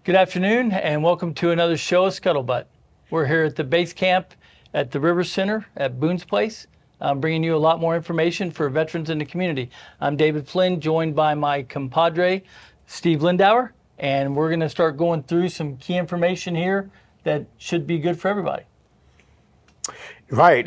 Good afternoon and welcome to another show of Scuttlebutt. We're here at the base camp at the River Center at Boone's Place. I'm bringing you a lot more information for veterans in the community. I'm David Flynn, joined by my compadre, Steve Lindauer, and we're going to start going through some key information here that should be good for everybody. Right.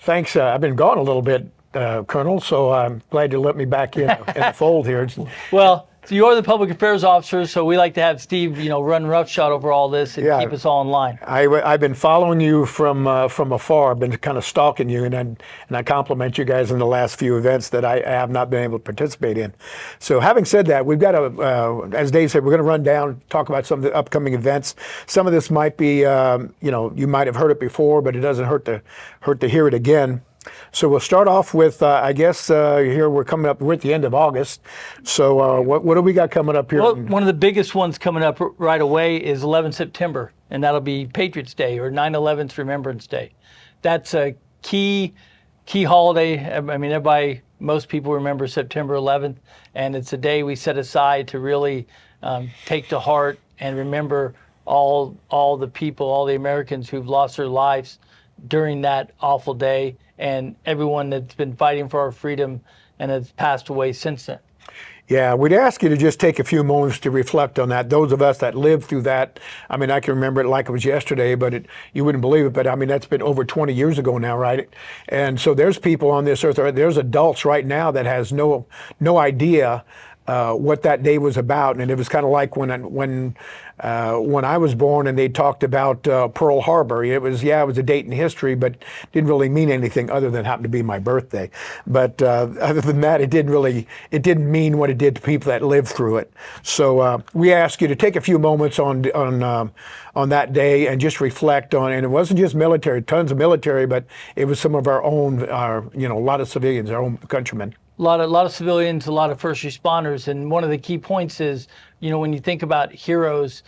Thanks. I've been gone a little bit, Colonel, so I'm glad you let me back in the fold here. Well, so you are the public affairs officer, so we like to have Steve, run roughshod over all this and keep us all in line. I've been following you from afar. I've been kind of stalking you, and I compliment you guys in the last few events that I have not been able to participate in. So having said that, we've got as Dave said, we're going to run down, talk about some of the upcoming events. Some of this might be, you might have heard it before, but it doesn't hurt to hear it again. So we'll start off with, here we're coming up, we're at the end of August. So what do we got coming up here? Well, one of the biggest ones coming up right away is 11 September, and that'll be Patriots Day or 9/11's Remembrance Day. That's a key holiday. I mean, most people remember September 11th, and it's a day we set aside to really take to heart and remember all the people, all the Americans who've lost their lives during that awful day, and everyone that's been fighting for our freedom and has passed away since then. Yeah, we'd ask you to just take a few moments to reflect on that. Those of us that lived through that, I mean, I can remember it like it was yesterday, but you wouldn't believe it, but I mean, that's been over 20 years ago now, right? And so there's people on this earth, there's adults right now that has no idea what that day was about. And it was kind of like when I was born and they talked about Pearl Harbor. It was a date in history, but didn't really mean anything other than happened to be my birthday. But other than that, it didn't mean what it did to people that lived through it. So we ask you to take a few moments on that day and just reflect on, and it wasn't just military, tons of military, but it was some of our own, a lot of civilians, our own countrymen. A lot of civilians, a lot of first responders, and one of the key points is, when you think about heroes,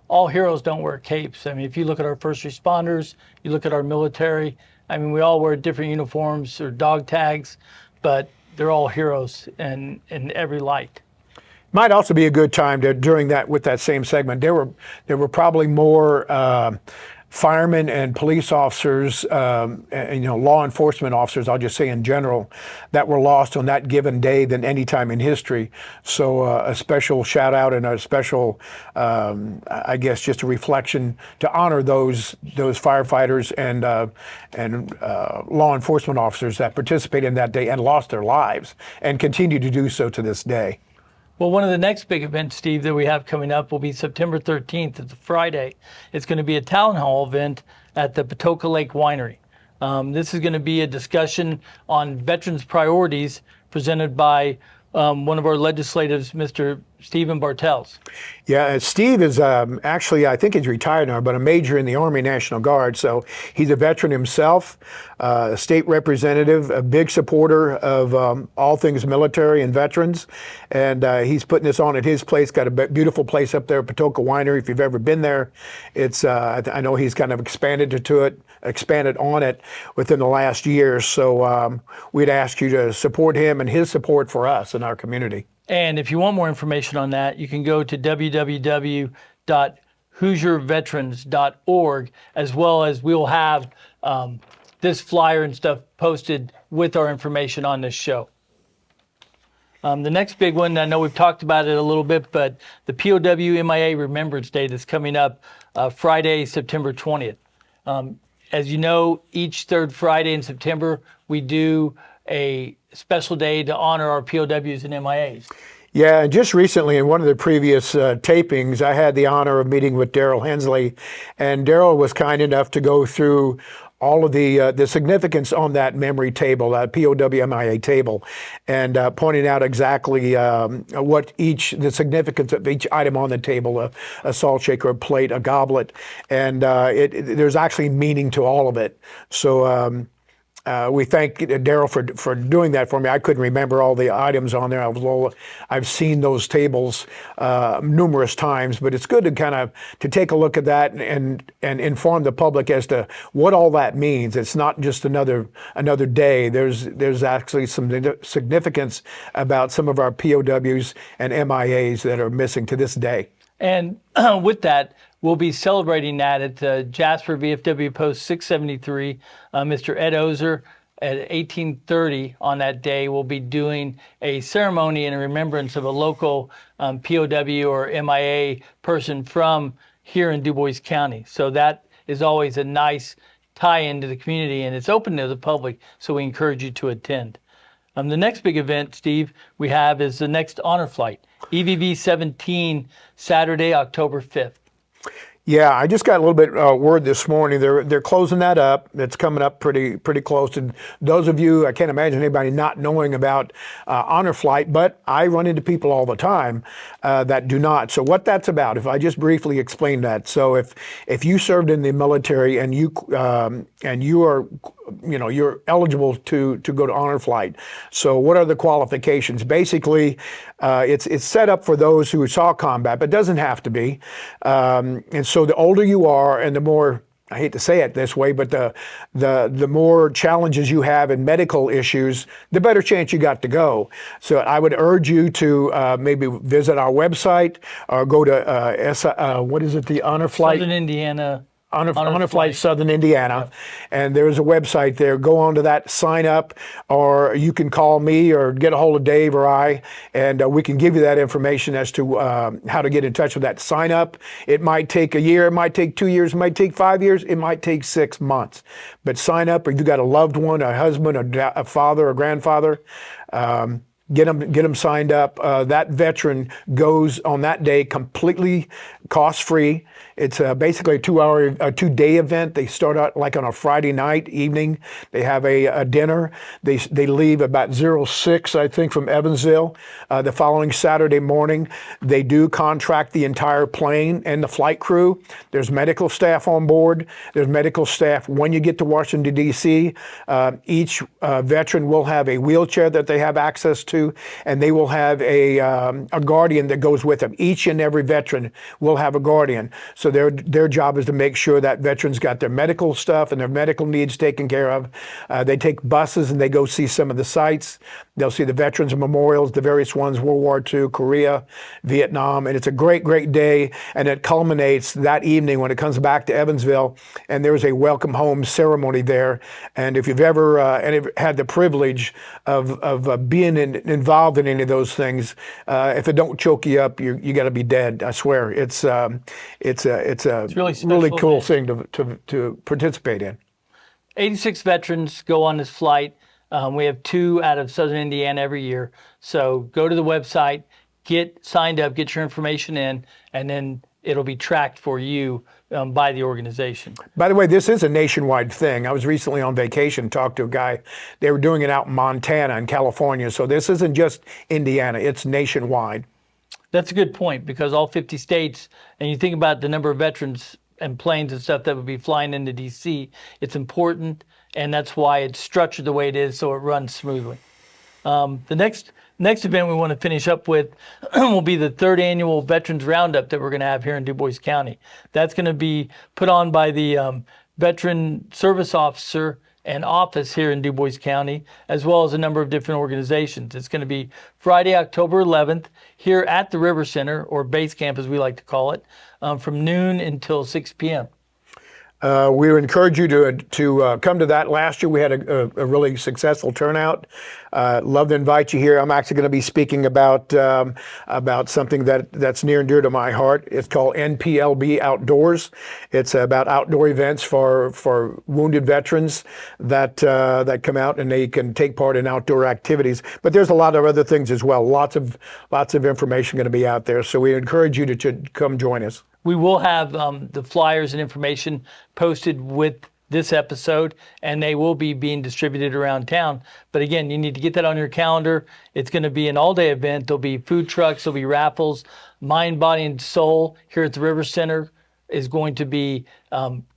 all heroes don't wear capes. I mean, if you look at our first responders, you look at our military, I mean, we all wear different uniforms or dog tags, but they're all heroes in every light. Might also be a good time with that same segment. There were probably more firemen and police officers, law enforcement officers, I'll just say in general, that were lost on that given day than any time in history. So a special shout out and a special, just a reflection to honor those firefighters and law enforcement officers that participated in that day and lost their lives and continue to do so to this day. Well, one of the next big events, Steve, that we have coming up will be September 13th. It's a Friday. It's going to be a town hall event at the Patoka Lake Winery. This is going to be a discussion on veterans' priorities presented by one of our legislators, Mr. Stephen Bartels. Yeah, Steve is actually, I think he's retired now, but a major in the Army National Guard. So he's a veteran himself, a state representative, a big supporter of all things military and veterans. And he's putting this on at his place, got a beautiful place up there, Patoka Winery. If you've ever been there, it's I know he's kind of expanded on it within the last year. So we'd ask you to support him and his support for us in our community. And if you want more information on that, you can go to www.hoosierveterans.org, as well as we'll have this flyer and stuff posted with our information on this show. The next big one, I know we've talked about it a little bit, but the POW MIA Remembrance Day that's coming up Friday, September 20th. As you know, each third Friday in September, we do a special day to honor our POWs and MIAs. Yeah, and just recently in one of the previous tapings, I had the honor of meeting with Daryl Hensley, and Daryl was kind enough to go through all of the significance on that memory table, that POW MIA table, and pointing out exactly the significance of each item on the table, a salt shaker, a plate, a goblet, and there's actually meaning to all of it. So we thank Daryl for doing that for me. I couldn't remember all the items on there. I've seen those tables numerous times, but it's good to take a look at that and inform the public as to what all that means. It's not just another day. There's actually some significance about some of our POWs and MIAs that are missing to this day. And with that, we'll be celebrating that at Jasper VFW Post 673. Mr. Ed Ozer at 1830 on that day will be doing a ceremony in remembrance of a local POW or MIA person from here in Dubois County. So that is always a nice tie into the community, and it's open to the public, so we encourage you to attend. The next big event, Steve, we have is the next honor flight, EVV 17, Saturday, October 5th. Yeah, I just got a little bit word this morning. They're closing that up. It's coming up pretty close. And those of you, I can't imagine anybody not knowing about honor flight, but I run into people all the time that do not. So what that's about, if I just briefly explain that. So if you served in the military and you are, you're eligible to go to honor flight. So what are the qualifications? Basically, it's set up for those who saw combat, but doesn't have to be. And so the older you are and the more, I hate to say it this way, but the more challenges you have in medical issues, the better chance you got to go. So I would urge you to maybe visit our website or go to, what is it, the honor flight? Southern Indiana. Honor Flight Southern Indiana, and there's a website there. Go on to that, sign up, or you can call me or get a hold of Dave or I, and we can give you that information as to how to get in touch with that. Sign up. It might take a year, it might take 2 years, it might take 5 years, it might take 6 months. But sign up, or you got a loved one, a husband, a father, a grandfather. Get them signed up. That veteran goes on that day completely cost-free. It's basically a 2-day event. They start out like on a Friday night evening. They have a dinner. They leave about 06, I think, from Evansville. The following Saturday morning, they do contract the entire plane and the flight crew. There's medical staff on board. There's medical staff when you get to Washington, D.C. Each veteran will have a wheelchair that they have access to, and they will have a guardian that goes with them. Each and every veteran will have a guardian. So their job is to make sure that veterans got their medical stuff and their medical needs taken care of. They take buses and they go see some of the sites. They'll see the veterans memorials, the various ones, World War II, Korea, Vietnam, and it's a great, great day. And it culminates that evening when it comes back to Evansville, and there's a welcome home ceremony there. And if you've ever had the privilege of being involved in any of those things, if it don't choke you up, you got to be dead. I swear, it's a really cool thing to participate in. 86 veterans go on this flight. We have 2 out of Southern Indiana every year. So go to the website, get signed up, get your information in, and then it'll be tracked for you by the organization. By the way, this is a nationwide thing. I was recently on vacation, talked to a guy. They were doing it out in Montana and California. So this isn't just Indiana, it's nationwide. That's a good point, because all 50 states, and you think about the number of veterans and planes and stuff that would be flying into D.C., it's important, and that's why it's structured the way it is, so it runs smoothly. The next event we want to finish up with will be the 3rd annual Veterans Roundup that we're going to have here in Dubois County. That's going to be put on by the Veteran Service Officer and office here in Dubois County, as well as a number of different organizations. It's going to be Friday, October 11th, here at the River Center, or Base Camp as we like to call it, from noon until 6 p.m. We would encourage you to come to that. Last year we had a really successful turnout. Love to invite you here. I'm actually going to be speaking about something that's near and dear to my heart. It's called NPLB Outdoors. It's about outdoor events for wounded veterans that come out and they can take part in outdoor activities. But there's a lot of other things as well. Lots of information going to be out there. So we encourage you to come join us. We will have the flyers and information posted with this episode, and they will be being distributed around town. But again, you need to get that on your calendar. It's going to be an all-day event. There'll be food trucks, there'll be raffles. Mind, Body, and Soul here at the River Center is going to be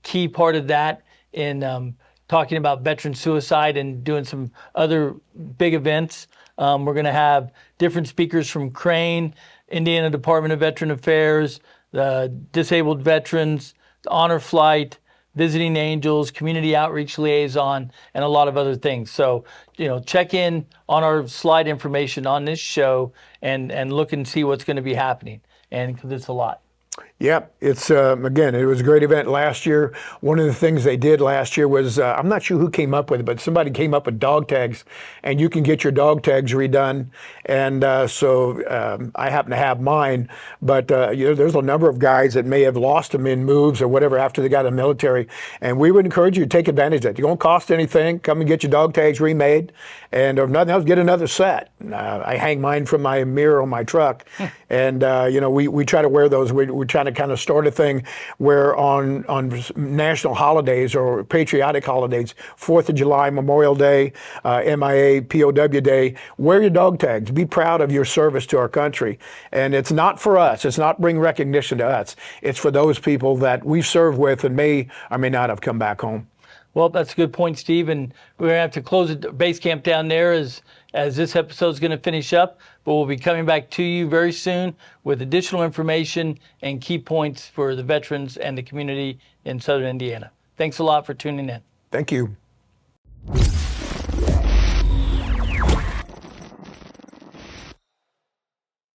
key part of that in talking about veteran suicide and doing some other big events. We're going to have different speakers from Crane, Indiana Department of Veteran Affairs, the Disabled Veterans, the Honor Flight, Visiting Angels, Community Outreach Liaison, and a lot of other things. So, check in on our slide information on this show and look and see what's going to be happening. And because it's a lot. Yep, it's again, it was a great event last year. One of the things they did last year was I'm not sure who came up with it, but somebody came up with dog tags, and you can get your dog tags redone. And so I happen to have mine, but there's a number of guys that may have lost them in moves or whatever after they got in the military, and we would encourage you to take advantage of that. It won't cost anything. Come and get your dog tags remade, and if nothing else, get another set. I hang mine from my mirror on my truck, and we try to wear those. We're trying to kind of start a thing where on national holidays or patriotic holidays, 4th of July, Memorial Day, MIA, POW Day, wear your dog tags. Be proud of your service to our country. And it's not for us. It's not bring recognition to us. It's for those people that we serve with and may or may not have come back home. Well, that's a good point, Steve. And we're going to have to close the base camp down there as this episode is going to finish up. But we'll be coming back to you very soon with additional information and key points for the veterans and the community in Southern Indiana. Thanks a lot for tuning in. Thank you.